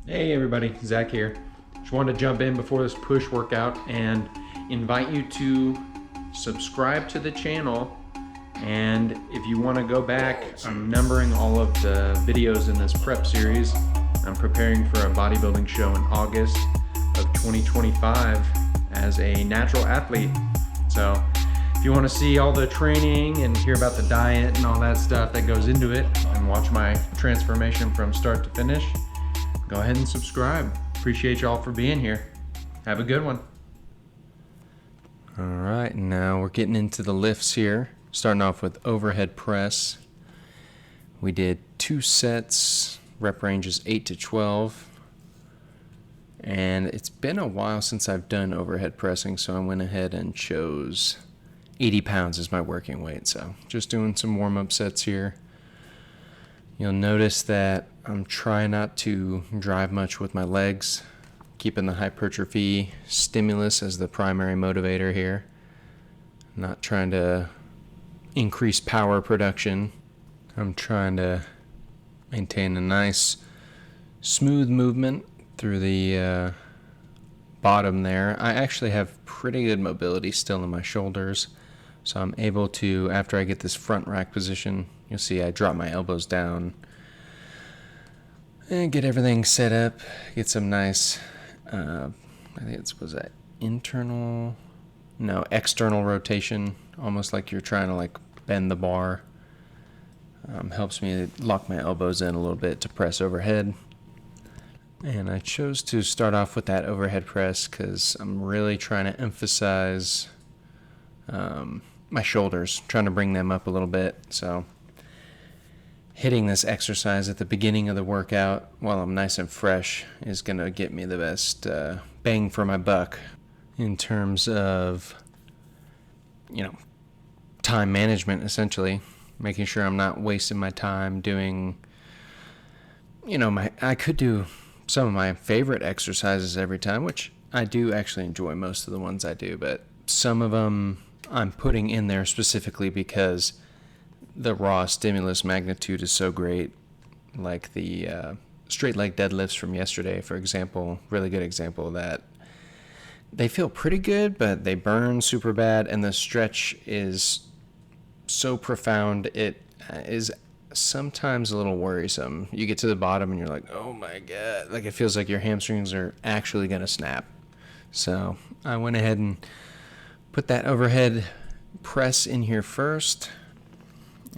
Hey everybody, Zach here. Just wanted to jump in before this push workout and invite you to subscribe to the channel. And if you want to go back, I'm numbering all of the videos in this prep series. I'm preparing for a bodybuilding show in August of 2025 as a natural athlete. So if you want to see all the training and hear about the diet and all that stuff that goes into it and watch my transformation from start to finish, go ahead and subscribe. Appreciate y'all for being here. Have a good one. All right, now we're getting into the lifts here. Starting off with overhead press. We did 2 sets, rep ranges 8 to 12. And it's been a while since I've done overhead pressing, so I went ahead and chose 80 pounds as my working weight. So just doing some warm-up sets here. You'll notice that I'm trying not to drive much with my legs, keeping the hypertrophy stimulus as the primary motivator here. Not trying to increase power production. I'm trying to maintain a nice smooth movement through the bottom there. I actually have pretty good mobility still in my shoulders, so I'm able to, after I get this front rack position, you'll see I drop my elbows down and get everything set up, get some nice, I think it was that external rotation, almost like you're trying to like bend the bar. Helps me lock my elbows in a little bit to press overhead. And I chose to start off with that overhead press because I'm really trying to emphasize my shoulders, trying to bring them up a little bit. So hitting this exercise at the beginning of the workout while I'm nice and fresh is going to get me the best bang for my buck in terms of, time management, essentially. Making sure I'm not wasting my time doing, I could do some of my favorite exercises every time, which I do actually enjoy most of the ones I do, but some of them I'm putting in there specifically because the raw stimulus magnitude is so great. Like the straight leg deadlifts from yesterday, for example, really good example of that. They feel pretty good, but they burn super bad, and the stretch is so profound, it is sometimes a little worrisome. You get to the bottom and you're like, oh my god, like it feels like your hamstrings are actually going to snap. So I went ahead and put that overhead press in here first,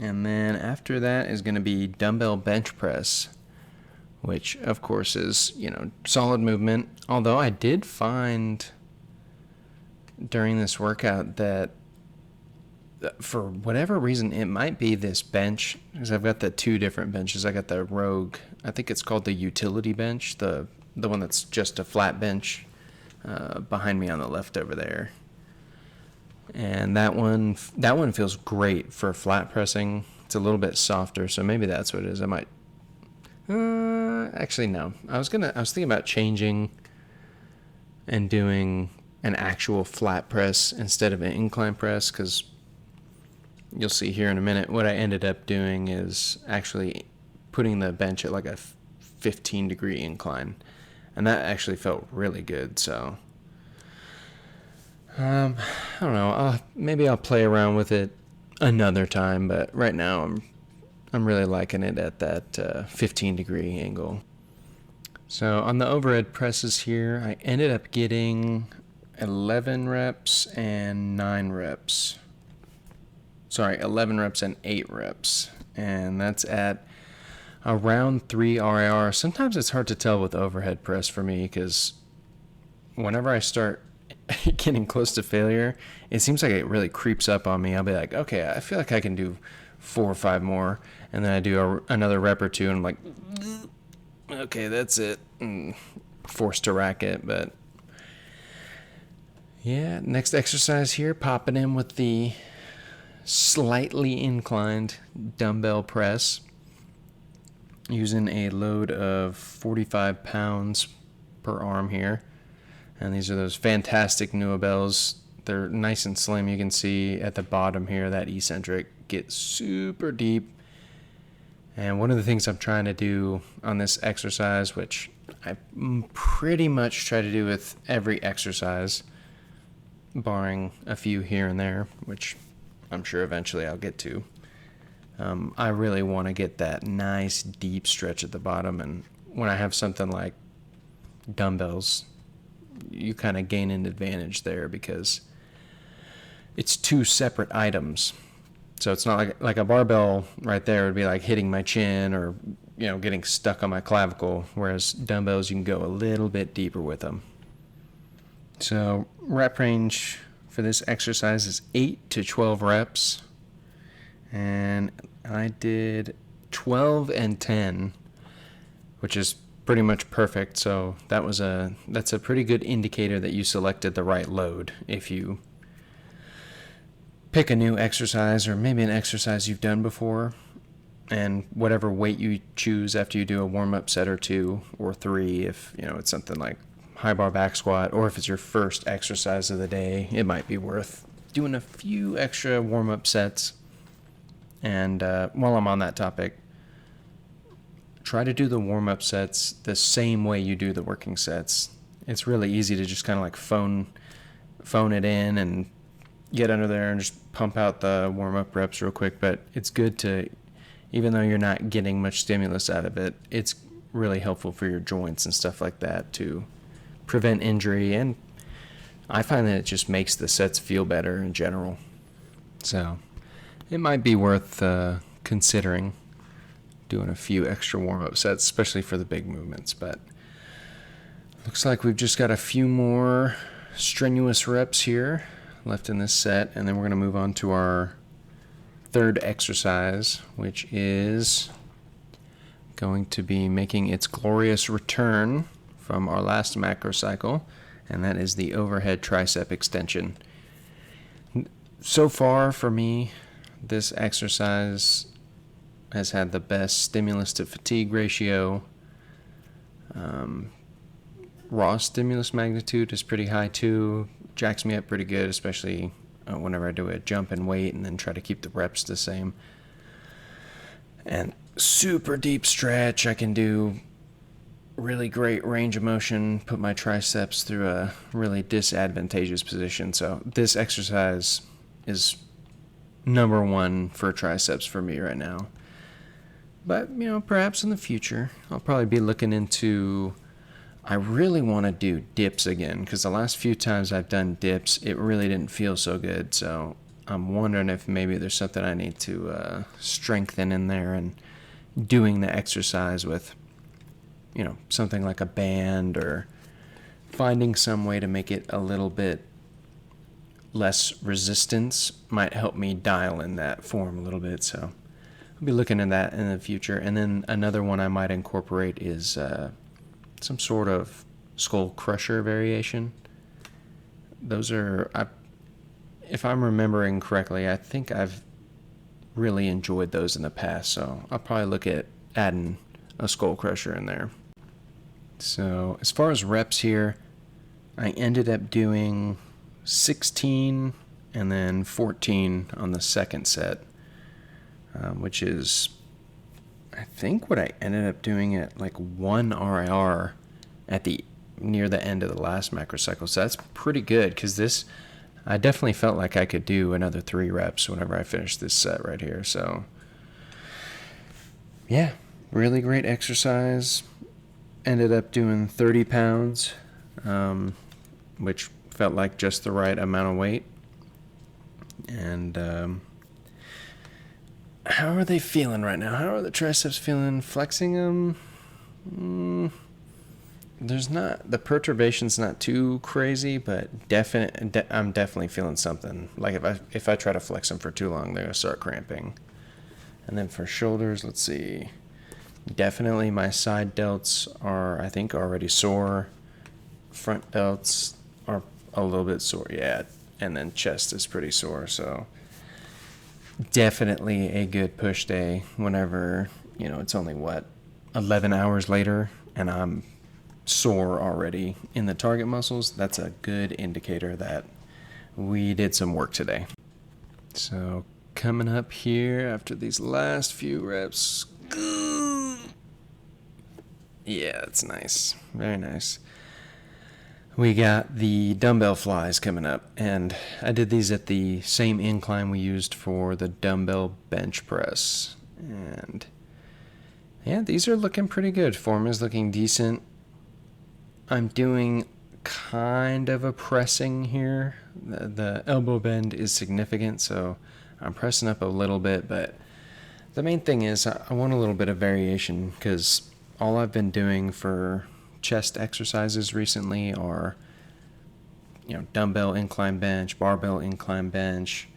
and then after that is going to be dumbbell bench press, which of course is, solid movement. Although I did find during this workout that for whatever reason, it might be this bench, because I've got the 2 different benches. I got the Rogue, I think it's called the utility bench, the one that's just a flat bench behind me on the left over there. And that one feels great for flat pressing. It's a little bit softer, so maybe that's what it is. I might actually no. I was thinking about changing and doing an actual flat press instead of an incline press, because you'll see here in a minute what I ended up doing is actually putting the bench at like a 15-degree incline, and that actually felt really good. So I don't know, maybe I'll play around with it another time, but right now I'm really liking it at that 15-degree angle. So on the overhead presses here, I ended up getting 11 reps and 9 reps. 11 reps and 8 reps. And that's at around 3 RIR. Sometimes it's hard to tell with overhead press for me, because whenever I start getting close to failure, it seems like it really creeps up on me. I'll be like, okay, I feel like I can do 4 or 5 more. And then I do another rep or 2, and I'm like, okay, that's it. And forced to rack it. But yeah, next exercise here, popping in with the slightly inclined dumbbell press using a load of 45 pounds per arm here. And these are those fantastic Nuabels. They're nice and slim. You can see at the bottom here that eccentric gets super deep. And one of the things I'm trying to do on this exercise, which I pretty much try to do with every exercise, barring a few here and there, which I'm sure eventually I'll get to. I really want to get that nice deep stretch at the bottom, and when I have something like dumbbells, you kind of gain an advantage there because it's two separate items. So it's not like a barbell right there would be like hitting my chin or, you know, getting stuck on my clavicle, whereas dumbbells you can go a little bit deeper with them. So rep range for this exercise is 8 to 12 reps, and I did 12 and 10, which is pretty much perfect. So that's a pretty good indicator that you selected the right load. If you pick a new exercise, or maybe an exercise you've done before, and whatever weight you choose after you do a warm-up set or 2 or 3, if you know it's something like high bar back squat, or if it's your first exercise of the day, it might be worth doing a few extra warm-up sets. And while I'm on that topic, try to do the warm-up sets the same way you do the working sets. It's really easy to just kind of like phone it in and get under there and just pump out the warm-up reps real quick. But it's good to, even though you're not getting much stimulus out of it, it's really helpful for your joints and stuff like that to prevent injury. And I find that it just makes the sets feel better in general. So it might be worth considering doing a few extra warm-up sets, especially for the big movements. But looks like we've just got a few more strenuous reps here left in this set, and then we're going to move on to our third exercise, which is going to be making its glorious return from our last macro cycle, and that is the overhead tricep extension. So far for me, this exercise has had the best stimulus to fatigue ratio. Raw stimulus magnitude is pretty high too. Jacks me up pretty good, especially whenever I do a jump and weight and then try to keep the reps the same. And super deep stretch. I can do really great range of motion, put my triceps through a really disadvantageous position. So this exercise is number one for triceps for me right now. But, you know, perhaps in the future, I'll probably be looking into, I really want to do dips again, because the last few times I've done dips, it really didn't feel so good. So I'm wondering if maybe there's something I need to strengthen in there, and doing the exercise with, you know, something like a band, or finding some way to make it a little bit less resistance might help me dial in that form a little bit. So I'll be looking at that in the future. And then another one I might incorporate is some sort of skull crusher variation. Those are, if I'm remembering correctly, I think I've really enjoyed those in the past. So I'll probably look at adding a skull crusher in there. So as far as reps here, I ended up doing 16 and then 14 on the second set, which is, I think, what I ended up doing at like 1 RIR at the near the end of the last macro cycle. So that's pretty good, because this, I definitely felt like I could do another 3 reps whenever I finished this set right here. So yeah, really great exercise. Ended up doing 30 pounds, which felt like just the right amount of weight. And how are they feeling right now? How are the triceps feeling? Flexing them? There's not, the perturbation's not too crazy, but I'm definitely feeling something. Like if I try to flex them for too long, they're gonna start cramping. And then for shoulders, let's see. Definitely my side delts are, I think, already sore. Front delts are a little bit sore, yeah. And then chest is pretty sore, so definitely a good push day whenever, you know, it's only, 11 hours later and I'm sore already in the target muscles. That's a good indicator that we did some work today. So coming up here after these last few reps, Yeah, it's nice. Very nice. We got the dumbbell flies coming up, and I did these at the same incline we used for the dumbbell bench press. And yeah, these are looking pretty good. Form is looking decent. I'm doing kind of a pressing here. The elbow bend is significant, so I'm pressing up a little bit, but the main thing is I want a little bit of variation, because all I've been doing for chest exercises recently are, dumbbell incline bench, barbell incline bench.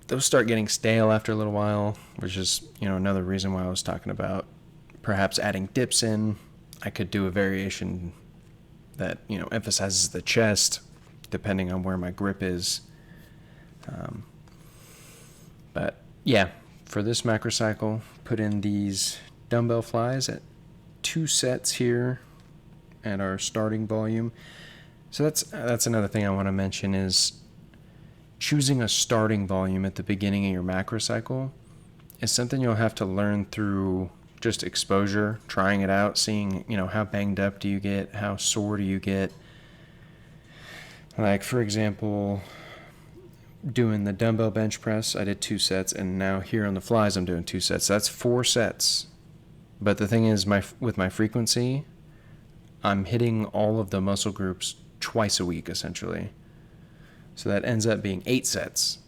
Those start getting stale after a little while, which is, another reason why I was talking about perhaps adding dips in. I could do a variation that, emphasizes the chest, depending on where my grip is. But yeah, for this macrocycle, put in these dumbbell flies at 2 sets here at our starting volume. So that's another thing I want to mention is choosing a starting volume at the beginning of your macrocycle is something you'll have to learn through just exposure, trying it out, seeing, how banged up do you get, how sore do you get. Like, for example, doing the dumbbell bench press, I did 2 sets, and now here on the flies, I'm doing 2 sets. That's 4 sets. But the thing is, with my frequency, I'm hitting all of the muscle groups twice a week, essentially. So that ends up being 8 sets.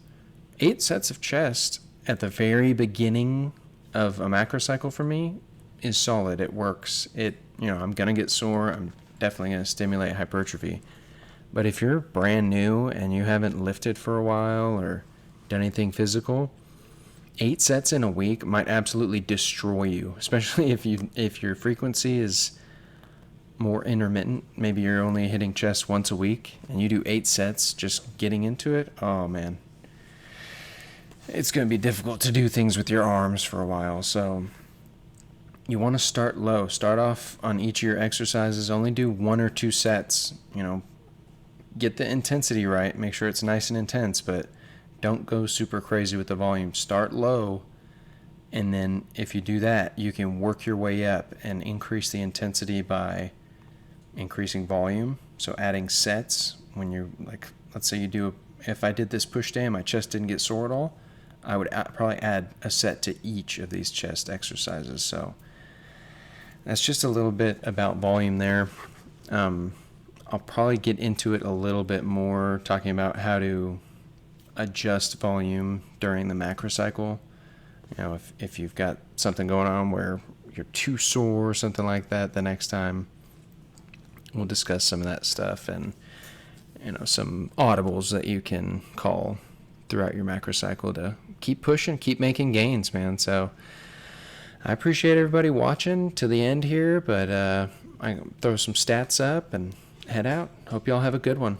8 sets of chest at the very beginning of a macrocycle for me is solid. It works. I'm going to get sore. I'm definitely going to stimulate hypertrophy. But if you're brand new and you haven't lifted for a while or done anything physical, 8 sets in a week might absolutely destroy you, especially if your frequency is more intermittent. Maybe you're only hitting chest once a week and you do 8 sets just getting into it. Oh man, it's going to be difficult to do things with your arms for a while. So you want to start low. Start off on each of your exercises. Only do 1 or 2 sets. Get the intensity right. Make sure it's nice and intense, but don't go super crazy with the volume. Start low, and then if you do that, you can work your way up and increase the intensity by increasing volume. So adding sets when you're let's say if I did this push day and my chest didn't get sore at all, I would probably add a set to each of these chest exercises. So that's just a little bit about volume there. I'll probably get into it a little bit more, talking about how to adjust volume during the macrocycle. If you've got something going on where you're too sore or something like that, the next time we'll discuss some of that stuff and, some audibles that you can call throughout your macrocycle to keep pushing, keep making gains, man. So I appreciate everybody watching to the end here, but I throw some stats up and head out. Hope y'all have a good one.